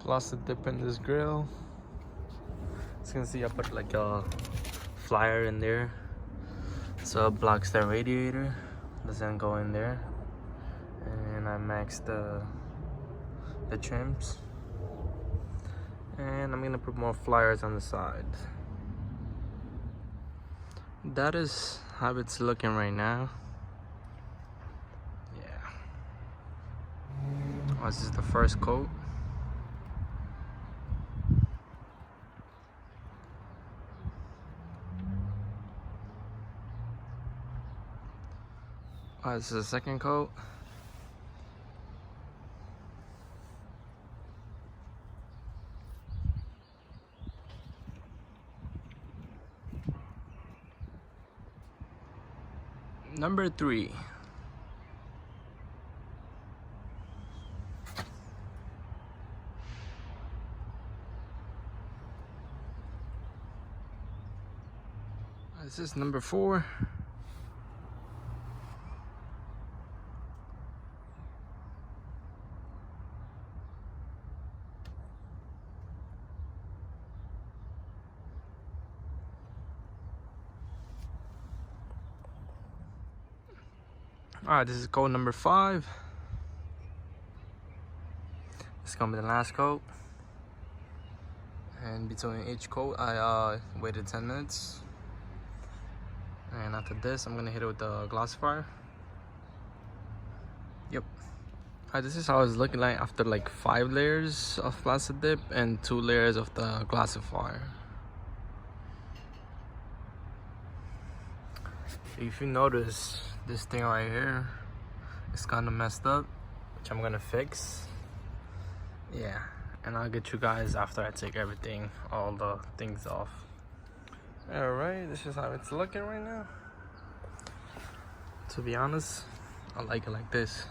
PlastiDip in this grill. As you can see, I put like a flyer in there so it blocks the radiator, doesn't go in there. And I maxed the trims, and I'm gonna put more flyers on the side. That is how it's looking right now. Yeah. Oh, this is the first coat. Oh, this is the second coat. Number 3. This is number 4. Alright, this is coat number 5. This is gonna be the last coat. And between each coat, I waited 10 minutes. And after this, I'm gonna hit it with the glossifier. Yep. Alright, this is how it's looking like after like 5 layers of PlastiDip and 2 layers of the glossifier. If you notice, this thing right here is kind of messed up, which I'm gonna fix. Yeah, and I'll get you guys after I take everything, all the things off. Alright, this is how it's looking right now. To be honest, I like it like this.